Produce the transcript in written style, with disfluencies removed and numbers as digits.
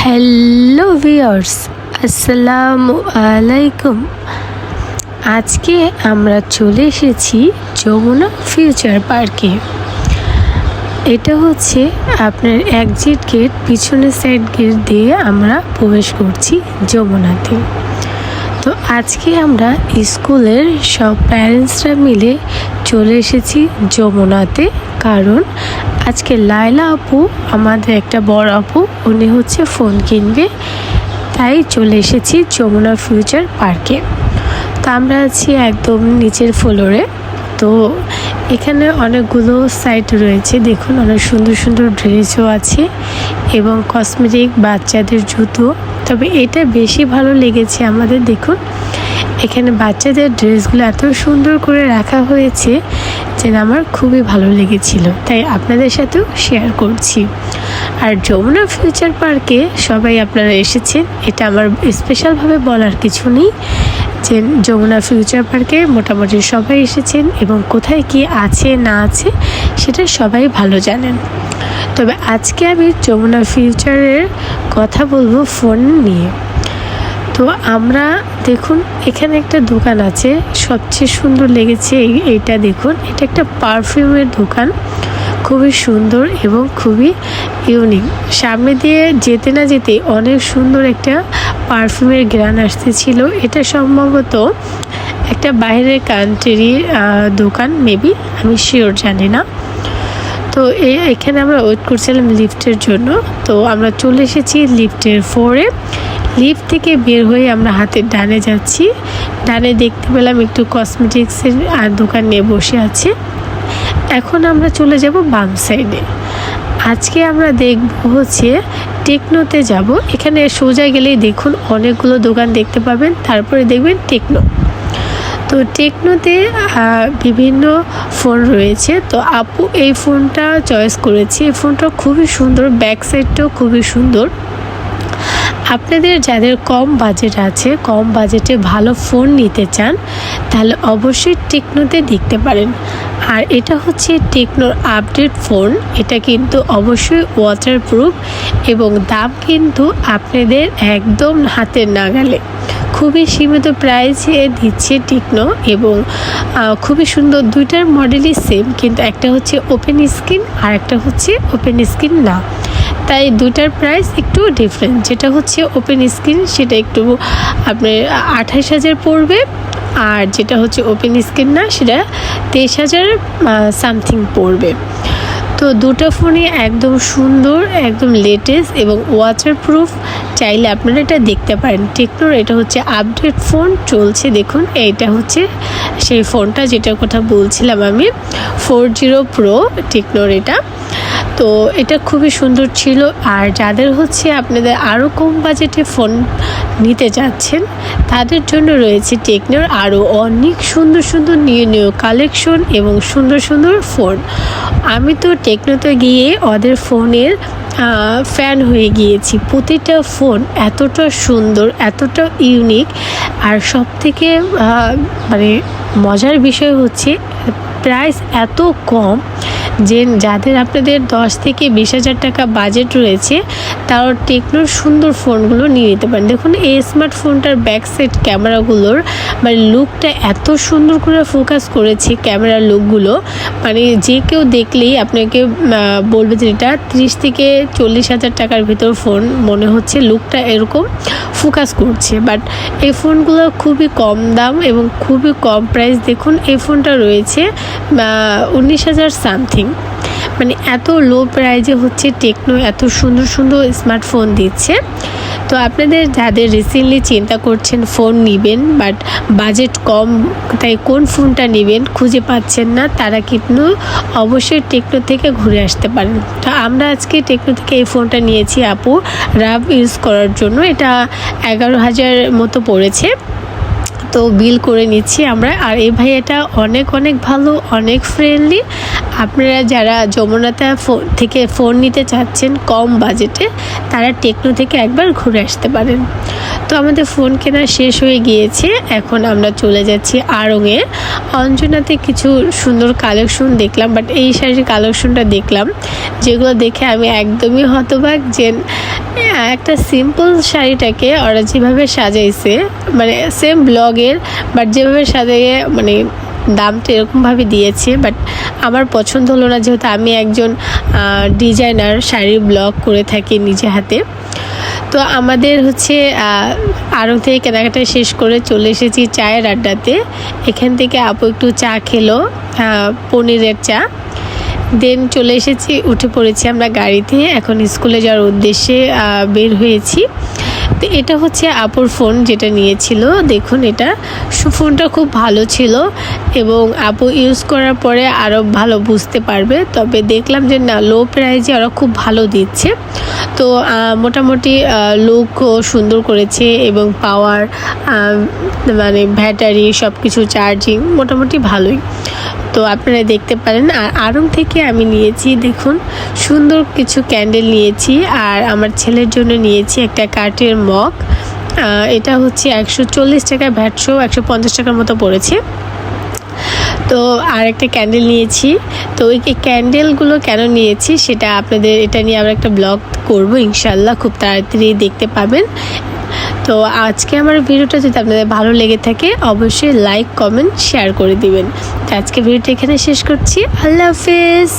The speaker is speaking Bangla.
হ্যালো ভিউয়ার্স, আসসালামু আলাইকুম। আজকে আমরা চলে এসেছি যমুনা ফিউচার পার্কে। এটা হচ্ছে আপনার এক্সিট গেট, পিছনের সাইড গেট দিয়ে আমরা প্রবেশ করছি যমুনাতে। তো আজকে আমরা স্কুলের সব প্যারেন্টসরা মিলে চলে এসেছি যমুনাতে, কারণ আজকে লায়লা আপু, আমাদের একটা বড় আপু, উনি হচ্ছে ফোন কিনবে, তাই চলে এসেছি যমুনা ফিউচার পার্কে। তো আমরা আছি একদম নিচের ফ্লোরে। তো এখানে অনেকগুলো সাইট রয়েছে, দেখুন অনেক সুন্দর সুন্দর ড্রেসও আছে এবং কসমেটিক, বাচ্চাদের জুতো। তবে এটা বেশি ভালো লেগেছে আমাদের, দেখুন এখানে বাচ্চাদের ড্রেসগুলো এত সুন্দর করে রাখা হয়েছে যে আমার খুবই ভালো লেগেছিল, তাই আপনাদের সাথেও শেয়ার করছি। আর যমুনা ফিউচার পার্কে সবাই আপনারা এসেছেন, এটা আমার স্পেশালভাবে বলার কিছু নেই যে যমুনা ফিউচার পার্কে মোটামুটি সবাই এসেছেন এবং কোথায় কি আছে না আছে সেটা সবাই ভালো জানেন। তবে আজকে আমি যমুনা ফিউচারের কথা বলবো ফোন নিয়ে। তো আমরা দেখুন এখানে একটা দোকান আছে, সবচেয়ে সুন্দর লেগেছে এইটা, দেখুন এটা একটা পারফিউমের দোকান, খুবই সুন্দর এবং খুবই ইউনিক। সামনে দিয়ে যেতে না যেতে অনেক সুন্দর একটা পারফিউমের ঘ্রাণ আসতেছিল। এটা সম্ভবত একটা বাইরের কান্ট্রির দোকান, মেবি, আমি শিওর জানি না। তো এখানে আমরা ওয়েট করছিলাম লিফটের জন্য। তো আমরা চলে এসেছি লিফটের 4-এ। লিফট থেকে বের হয়ে আমরা হাতের ডানে যাচ্ছি। ডানে দেখতে পেলাম একটু কসমেটিক্সের দোকান নিয়ে বসে আছে। এখন আমরা চলে যাব বাম সাইডে। আজকে আমরা দেখব হচ্ছে টেকনোতে যাব। এখানে সোজা গেলেই দেখুন অনেকগুলো দোকান দেখতে পাবেন, তারপরে দেখবেন টেকনো। তো টেকনোতে বিভিন্ন ফোন রয়েছে। তো আপু এই ফোনটা চয়েস করেছি, এই ফোনটা খুবই সুন্দর, ব্যাক সাইডটাও খুবই সুন্দর। আপনাদের যাদের কম বাজেট আছে, কম বাজেটে ভালো ফোন নিতে চান, তাহলে অবশ্যই টেকনোতে দেখতে পারেন। আর এটা হচ্ছে টেকনোর আপডেট ফোন, এটা কিন্তু অবশ্যই ওয়াটারপ্রুফ এবং দাম কিন্তু আপনাদের একদম হাতের নাগালে, খুবই সীমিত প্রাইসে দিচ্ছে টেকনো এবং খুবই সুন্দর। দুইটার মডেলই সেম, কিন্তু একটা হচ্ছে ওপেন স্ক্রিন আর একটা হচ্ছে ওপেন স্ক্রিন না, তাই দুটার প্রাইস একটু ডিফারেন্ট। যেটা হচ্ছে ওপেন স্ক্রিন সেটা একটু আপনার 28,000 পড়বে, আর যেটা হচ্ছে ওপেন স্ক্রিন না সেটা 23,000 সামথিং পড়বে। তো দুটো ফোনই একদম সুন্দর, একদম লেটেস্ট এবং ওয়াটারপ্রুফ। চাইলে আপনারা এটা দেখতে পারেন। টেকনোর এটা হচ্ছে আপডেট ফোন চলছে, দেখুন এইটা হচ্ছে সেই ফোনটা যেটার কথা বলছিলাম আমি, 40 প্রো টেকনোর এটা। তো এটা খুবই সুন্দর ছিল। আর যাদের হচ্ছে আপনাদের আরও কম বাজেটে ফোন নিতে যাচ্ছেন, তাদের জন্য রয়েছে টেকনোর আরও অনেক সুন্দর সুন্দর নিউ কালেকশন এবং সুন্দর সুন্দর ফোন। আমি তো টেকনোতে গিয়ে ওদের ফোনের ফ্যান হয়ে গিয়েছি। প্রতিটা ফোন এতটা সুন্দর, এতটা ইউনিক। আর সব থেকে মানে মজার বিষয় হচ্ছে প্রাইস এত কম যে যাদের আপনাদের 10 থেকে 20,000 টাকা বাজেট রয়েছে, তারা টেকনোর সুন্দর ফোনগুলো নিয়ে নিতে পারেন। দেখুন এই স্মার্টফোনটার ব্যাক সাইড ক্যামেরাগুলোর মানে লুকটা এত সুন্দর করে ফোকাস করেছে, ক্যামেরার লুকগুলো মানে যে কেউ দেখলেই আপনাকে বলবে যে এটা 30 থেকে 40,000 টাকার ভিতর ফোন মনে হচ্ছে, লুকটা এরকম ফোকাস করছে। বাট এই ফোনগুলো খুবই কম দাম এবং খুবই কম প্রাইস। দেখুন এই ফোনটা রয়েছে 19,000 সামথিং, মানে এত লো প্রাইজে হচ্ছে টেকনো এত সুন্দর সুন্দর স্মার্টফোন দিচ্ছে। তো আপনাদের যাদের রিসেন্টলি চিন্তা করছেন ফোন নেবেন বাট বাজেট কম, তাই কোন ফোনটা নেবেন খুঁজে পাচ্ছেন না, তারা কিন্তু অবশ্যই টেকনো থেকে ঘুরে আসতে পারেন। তো আমরা আজকে টেকনো থেকে এই ফোনটা নিয়েছি আপু রাফ ইউজ করার জন্য। এটা 11,000 মতো পড়েছে, তো বিল করে নিচ্ছি আমরা। আর এই ভাইয়াটা অনেক অনেক ভালো, অনেক ফ্রেন্ডলি। আপনারা যারা যমুনাতে থেকে ফোন নিতে চাচ্ছেন কম বাজেটে, তারা টেকনো থেকে একবার ঘুরে আসতে পারেন। তো আমাদের ফোন কেনা শেষ হয়ে গিয়েছে, এখন আমরা চলে যাচ্ছি আড়ংয়ে। অঞ্জনাতে কিছু সুন্দর কালেকশন দেখলাম, বাট এই শাড়ির কালেকশনটা দেখলাম যেগুলো দেখে আমি একদমই হতবাক যে একটা সিম্পল শাড়িটাকে ওরা যেভাবে সাজাইছে, মানে সেম ব্লগের বাট যেভাবে সাজিয়ে মানে দামটা এরকমভাবে দিয়েছে, বাট আমার পছন্দ হলো না, যেহেতু আমি একজন ডিজাইনার, শাড়ির ব্লগ করে থাকি নিজে হাতে। তো আমাদের হচ্ছে আড়ং থেকে কেনাকাটা শেষ করে চলে এসেছি চায়ের আড্ডাতে। এখান থেকে আপু একটু চা খেলো, পনিরের চা। দেন চলে এসেছি, উঠে পড়েছি আমরা গাড়িতে, এখন স্কুলে যাওয়ার উদ্দেশ্যে বের হয়েছি। তো এটা হচ্ছে আপুর ফোন যেটা নিয়েছিল। দেখুন, এটা ফোনটা খুব ভালো ছিল এবং আপু ইউজ করার পরে আরও ভালো বুঝতে পারবে। তবে দেখলাম যে না, লো প্রাইজে ওরা খুব ভালো দিচ্ছে। তো মোটামুটি লুকও সুন্দর করেছে এবং পাওয়ার মানে ব্যাটারি সব কিছু চার্জিং মোটামুটি ভালোই। তো আপনারা দেখতে পারেন। আর আড়ং থেকে আমি নিয়েছি, দেখুন সুন্দর কিছু ক্যান্ডেল নিয়েছি, আর আমার ছেলের জন্য নিয়েছি একটা কাঠের মগ। এটা হচ্ছে 140 টাকা, ভ্যাট সহ 150 টাকার মতো পড়েছে। তো আর একটা ক্যান্ডেল নিয়েছি। তো ওই ক্যান্ডেলগুলো কেন নিয়েছি সেটা আপনাদের, এটা নিয়ে আমরা একটা ব্লগ করব ইনশাল্লাহ, খুব তাড়াতাড়ি দেখতে পাবেন। তো আজকে আমার ভিডিওটা যদি আপনাদের ভালো লেগে থাকে অবশ্যই লাইক, কমেন্ট, শেয়ার করে দিবেন। তো আজকে ভিডিওটা এখানে শেষ করছি। আল্লাহ হাফেজ।